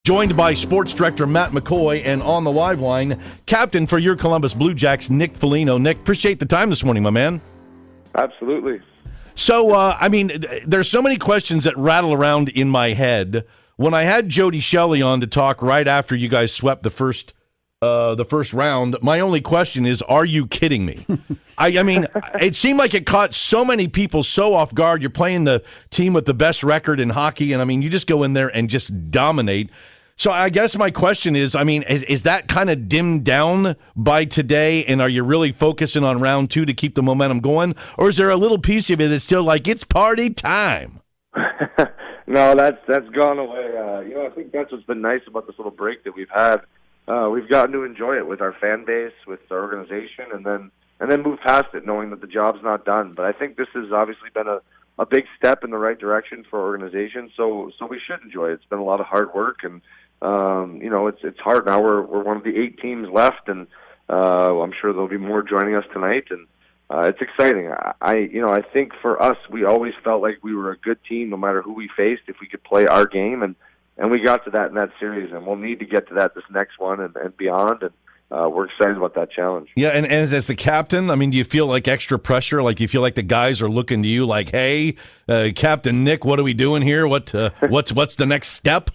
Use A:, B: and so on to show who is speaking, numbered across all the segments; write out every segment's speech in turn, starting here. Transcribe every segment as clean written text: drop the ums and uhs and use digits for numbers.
A: Joined by Sports Director Matt McCoy, and on the live line, Captain for your Columbus Blue Jacks, Nick Foligno. Nick, appreciate the time this morning, my man.
B: Absolutely.
A: So, there's so many questions that rattle around in my head. When I had Jody Shelley on to talk right after you guys swept the first round, my only question is, are you kidding me? I mean, it seemed like it caught so many people so off guard. You're playing the team with the best record in hockey, and, you just go in there and just dominate. So I guess my question is, is that kind of dimmed down by today, and are you really focusing on round two to keep the momentum going? Or is there a little piece of it that's still like, it's party time?
B: No, that's gone away. I think that's what's been nice about this little break that we've had. We've gotten to enjoy it with our fan base, with our organization, and then move past it, knowing that the job's not done. But I think this has obviously been a big step in the right direction for our organization, so we should enjoy it. It's been a lot of hard work, and it's hard now. We're one of the 8 teams left, and I'm sure there'll be more joining us tonight, and it's exciting. I think for us, we always felt like we were a good team no matter who we faced if we could play our game, and we got to that in that series, and we'll need to get to that this next one and beyond, and we're excited about that challenge.
A: Yeah, and as the captain, do you feel like extra pressure? Like you feel like the guys are looking to you like, hey, Captain Nick, what are we doing here? What's the next step?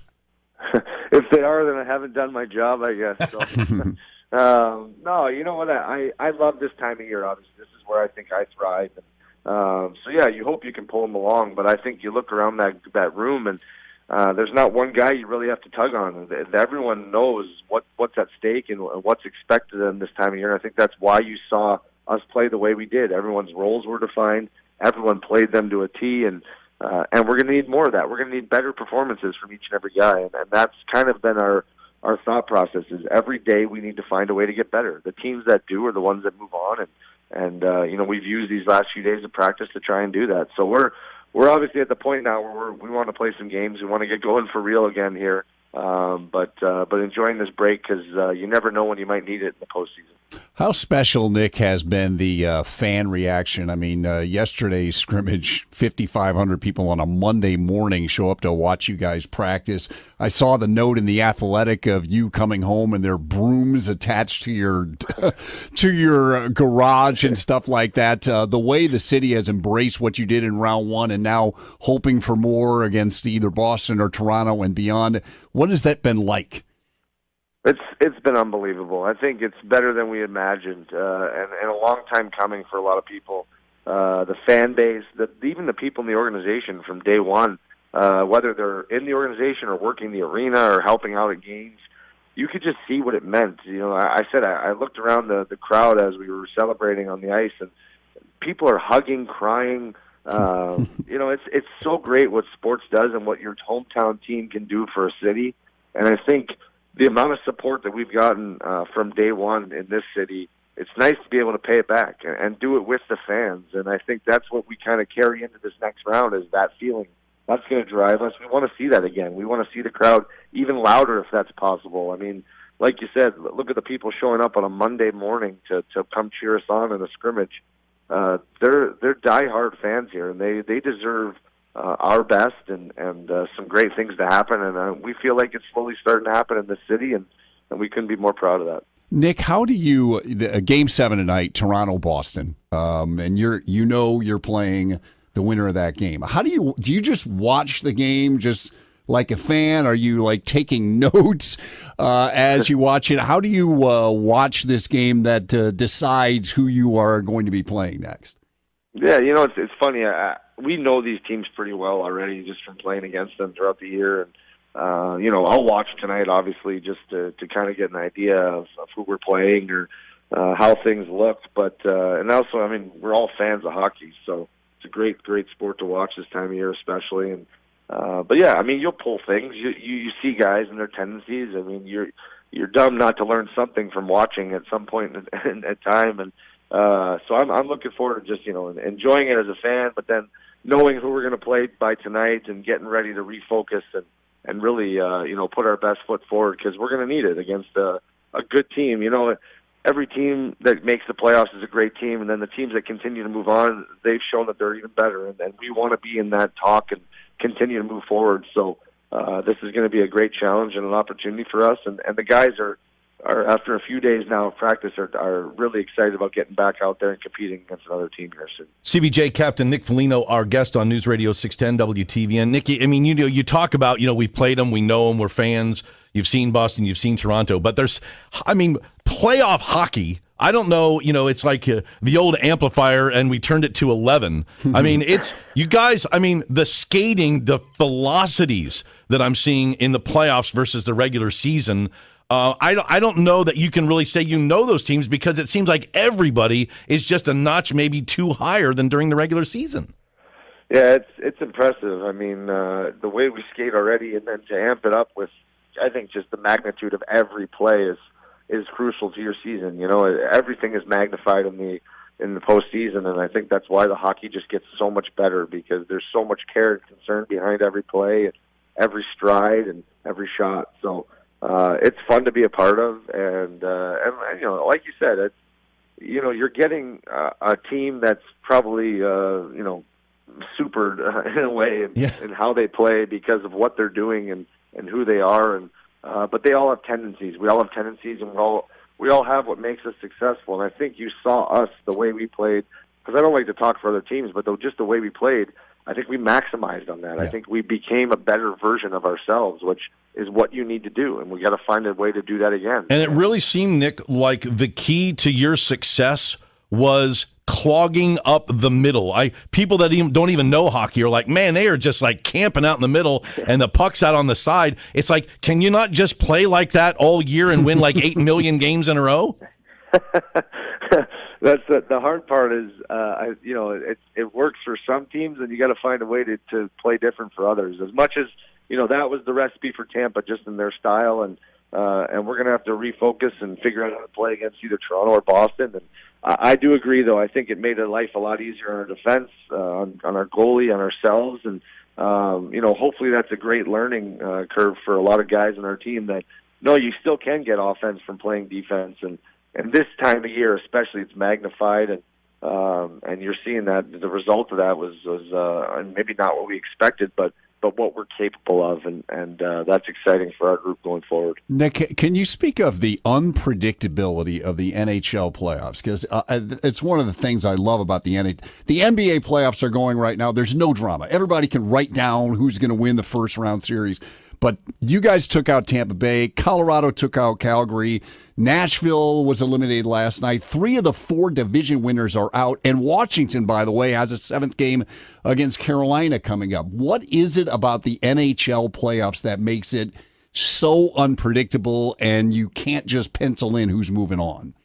B: If they are, then I haven't done my job, I guess. So. No, you know what? I love this time of year, obviously. This is where I think I thrive. And, you hope you can pull them along, but I think you look around that room, and there's not one guy you really have to tug on. Everyone knows what's at stake and what's expected of them this time of year. And I think that's why you saw us play the way we did. Everyone's roles were defined. Everyone played them to a T, and we're going to need more of that. We're going to need better performances from each and every guy, and that's kind of been our thought process. Is every day we need to find a way to get better. The teams that do are the ones that move on, and we've used these last few days of practice to try and do that. So we're obviously at the point now where we want to play some games. We want to get going for real again here, but enjoying this break because you never know when you might need it in the postseason.
C: How special, Nick, has been the fan reaction? Yesterday's scrimmage, 5,500 people on a Monday morning show up to watch you guys practice. I saw the note in The Athletic of you coming home and there are brooms attached to your garage and stuff like that. The way the city has embraced what you did in round one and now hoping for more against either Boston or Toronto and beyond, what has that been like?
B: It's been unbelievable. I think it's better than we imagined, and a long time coming for a lot of people. The fan base, even the people in the organization from day one, whether they're in the organization or working the arena or helping out at games, you could just see what it meant. I looked around the crowd as we were celebrating on the ice, and people are hugging, crying. It's so great what sports does and what your hometown team can do for a city, and I think the amount of support that we've gotten from day one in this city, it's nice to be able to pay it back and do it with the fans. And I think that's what we kind of carry into this next round is that feeling. That's going to drive us. We want to see that again. We want to see the crowd even louder if that's possible. Like you said, look at the people showing up on a Monday morning to come cheer us on in a scrimmage. They're diehard fans here, and they deserve our best and some great things to happen, and we feel like it's slowly starting to happen in the city, and we couldn't be more proud of that.
C: Nick, how do you Game 7 tonight, Toronto-Boston, and you're playing the winner of that game. How do you just watch the game just like a fan? Are you like taking notes as you watch it? How do you watch this game that decides who you are going to be playing next?
B: Yeah, it's funny. We know these teams pretty well already just from playing against them throughout the year. And, I'll watch tonight, obviously, just to kind of get an idea of who we're playing or how things look. But and also, we're all fans of hockey, so it's a great sport to watch this time of year especially. And but, yeah, you'll pull things. You see guys and their tendencies. You're dumb not to learn something from watching at some point in time. And so I'm looking forward to just, enjoying it as a fan, but then knowing who we're going to play by tonight and getting ready to refocus and really, put our best foot forward because we're going to need it against a good team. Every team that makes the playoffs is a great team, and then the teams that continue to move on, they've shown that they're even better, and we want to be in that talk and continue to move forward. So this is going to be a great challenge and an opportunity for us. And the guys are after a few days now of practice, are really excited about getting back out there and competing against another team here soon.
A: CBJ captain Nick Foligno, our guest on News Radio 610 WTVN. Nicky, I mean, you talk about, we've played them, we know them, we're fans. You've seen Boston, you've seen Toronto, but playoff hockey. I don't know, it's like the old amplifier and we turned it to 11. I mean, it's, you guys, the skating, the velocities that I'm seeing in the playoffs versus the regular season, I don't know that you can really say those teams, because it seems like everybody is just a notch maybe too higher than during the regular season.
B: Yeah, it's impressive. I mean, the way we skate already, and then to amp it up with, I think, just the magnitude of every play is crucial to your season. Everything is magnified in the postseason, and I think that's why the hockey just gets so much better, because there's so much care and concern behind every play, and every stride, and every shot. So it's fun to be a part of, and like you said, you're getting a team that's probably supered in a way in how they play because of what they're doing and who they are, and but they all have tendencies. We all have tendencies, and we all have what makes us successful. And I think you saw us, the way we played, because I don't like to talk for other teams, but just the way we played, I think we maximized on that. Yeah. I think we became a better version of ourselves, which is what you need to do, and we got to find a way to do that again.
A: And it really seemed, Nick, like the key to your success was clogging up the middle. People that don't even know hockey are like, man, they are just like camping out in the middle and the puck's out on the side. It's like, can you not just play like that all year and win like 8 million games in a row?
B: That's the hard part is, it works for some teams, and you got to find a way to play different for others. As much as, that was the recipe for Tampa, just in their style, and we're going to have to refocus and figure out how to play against either Toronto or Boston. And I do agree, though. I think it made life a lot easier on our defense, on our goalie, on ourselves, and hopefully that's a great learning curve for a lot of guys in our team. That no, you still can get offense from playing defense, and this time of year especially, it's magnified, and you're seeing that the result of that was maybe not what we expected, but what we're capable of, and that's exciting for our group going forward.
C: Nick, can you speak of the unpredictability of the NHL playoffs? Because it's one of the things I love about the NHL. The NBA playoffs are going right now. There's no drama. Everybody can write down who's going to win the first round series. But you guys took out Tampa Bay. Colorado took out Calgary. Nashville was eliminated last night. 3 of the 4 division winners are out. And Washington, by the way, has a 7th game against Carolina coming up. What is it about the NHL playoffs that makes it so unpredictable and you can't just pencil in who's moving on?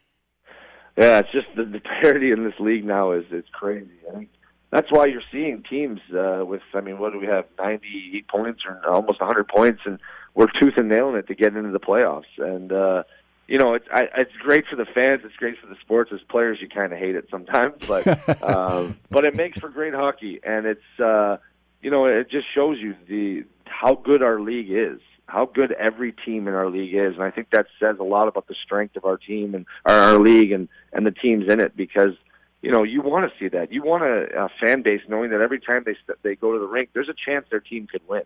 B: Yeah, it's just the parity in this league now is crazy. I think that's why you're seeing teams with, what do we have, 98 points or almost 100 points, and we're tooth and nail in it to get into the playoffs. And, it's great for the fans. It's great for the sports. As players, you kind of hate it sometimes, but it makes for great hockey. And it's, it just shows you how good our league is, how good every team in our league is. And I think that says a lot about the strength of our team and our league and the teams in it, because you want to see that. You want a fan base knowing that every time they go to the rink, there's a chance their team could win.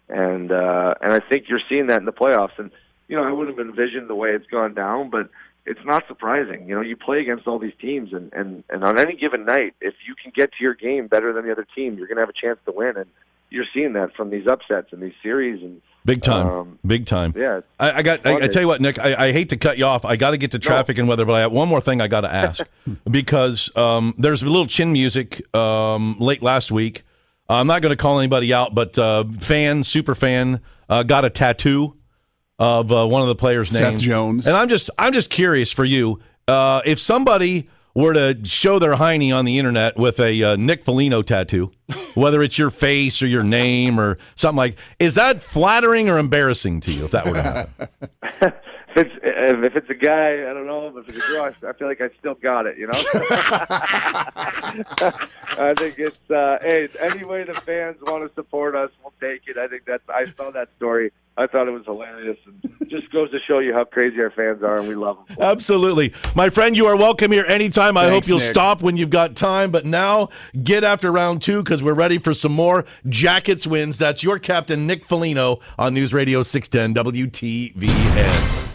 B: And I think you're seeing that in the playoffs. And, I wouldn't have envisioned the way it's gone down, but it's not surprising. You play against all these teams, and on any given night, if you can get to your game better than the other team, you're going to have a chance to win. And you're seeing that from these upsets and these series. And
A: Big time.
B: Yeah.
A: I tell you what, Nick, I hate to cut you off. I got to get to traffic and weather, but I have one more thing I got to ask because there's a little chin music late last week. I'm not going to call anybody out, but super fan, got a tattoo of one of the players' names,
C: Seth Jones.
A: And I'm just curious for you, if somebody were to show their hiney on the internet with a Nick Foligno tattoo, whether it's your face or your name or something is that flattering or embarrassing to you if that were to happen?
B: if it's a guy, I don't know. If it's a girl, I feel like I still got it. You know. I think it's hey, any way the fans want to support us, we'll take it. I think I saw that story. I thought it was hilarious, and just goes to show you how crazy our fans are, and we love them.
A: Absolutely. My friend, you are welcome here anytime. I hope you'll
C: Nick.
A: stop when you've got time, but now get after round 2 because we're ready for some more Jackets wins. That's your captain, Nick Foligno, on News Radio 610 WTVN.